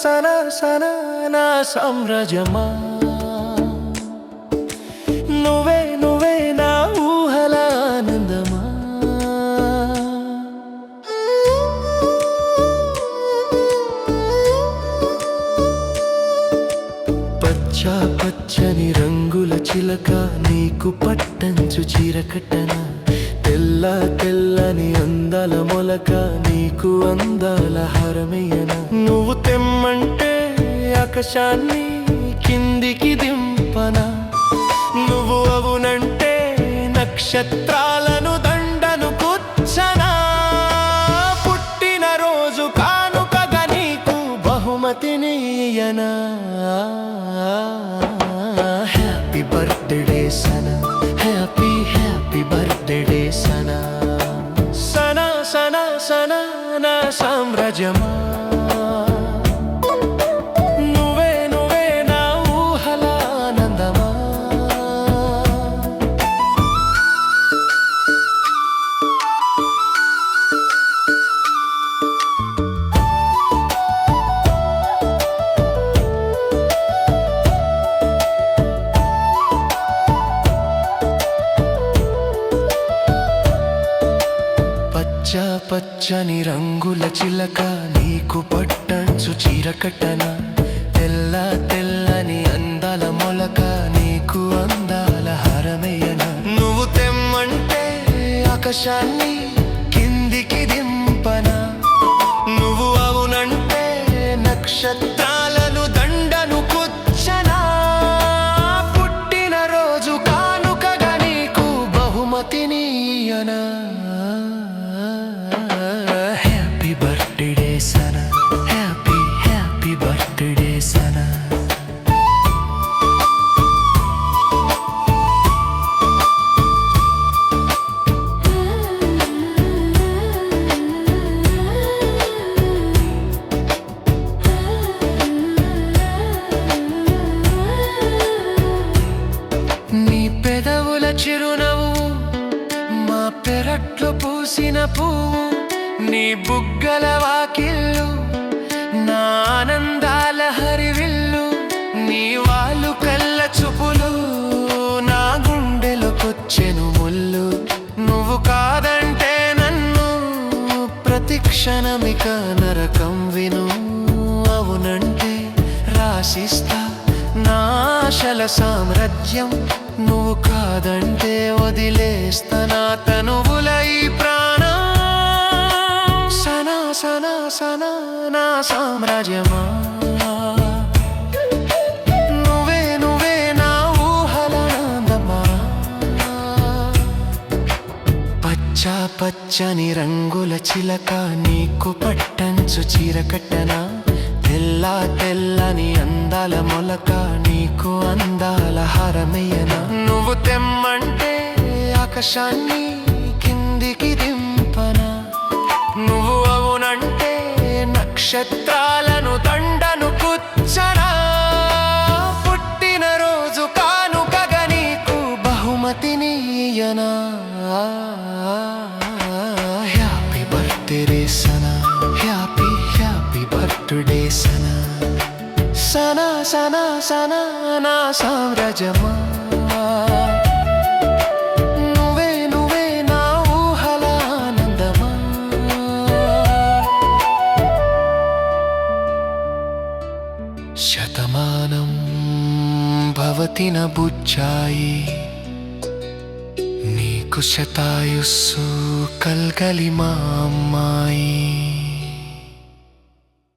సనా సనా నా సామ్రాజ్యమా నువ్వే నువ్వే నా ఊహల ఆనందమా పచ్చ పచ్చని రంగుల చిలక నీకు పట్టంచు చీర కట్టనా తెల్ల తెల్లని అందాల మొలక నీకు అందాల హారమయ్యనా నువ్వు తెమ్మంటే ఆకాశాన్ని కిందికి దింపనా నువ్వు అవునంటే నక్షత్రాలను దండను కూర్చనా పుట్టిన రోజు కానుకగా నీకు బహుమతినియనా happy birthday Sana happy happy birthday Sana Sana Sana Sana నా సామ్రాజ్యమా నువ్వే నువ్వే నా ఊహల ఆనందమా పచ్చ పచ్చని రంగుల చిలక నీకు పట్టంచు చీర కట్టనా తెల్ల తెల్లని అందాల మొలక నీకు అందాల హారమయ్యనా నువ్వు తెమ్మంటే ఆకాశాన్ని కిందికి దింపనా నువ్వు అవునంటే నక్షత్రాలను దండను కూర్చనా పుట్టిన రోజు కానుకగా నీకు బహుమతినియనా happy birthday Sana happy happy birthday Sana నీ పెదవుల చిరునవ్వు మా పెరట్లో పూసిన పువ్వు నీ బుగ్గల వాకిళ్ళు నా ఆనందాల హరివిల్లు నీ వాళ్ళు కళ్ళ చూపులు నా గుండెలకొచ్చెను ముళ్ళు నువ్వు కాదంటే నన్ను ప్రతి క్షణమిక నరకం విను అవునంటే రాసిస్తా నా ఆశల సామ్రాజ్యం నువ్వు కాదంటే వదిలేస్తా నా తనువుల ఈ ప్రాణం సనా సనా సనా నా సామ్రాజ్యమా నువ్వే నువ్వే నా ఊహల ఆనందమా పచ్చ పచ్చని రంగుల చిలక నీకు పట్టంచు చీర కట్టనా తెల్ల తెల్లని అందాల మొలక నీకు అందాల హారమయ్యనా నువ్వు తెమ్మంటే ఆకాశాన్ని కిందికి దింపనా నువ్వు అవునంటే నక్షత్రాలను దండను కూర్చనా పుట్టిన రోజు కానుకగా నీకు బహుమతినియనా happy birthday Sana happy happy birthday Sana Sana Sana Sana నా సామ్రాజ్యమా నువ్వే నువ్వే నా ఊహల ఆనందమా శతమానం భవతి న బుజ్జాయి నీకు శతాయుస్సు కల్గలి మా అమ్మాయి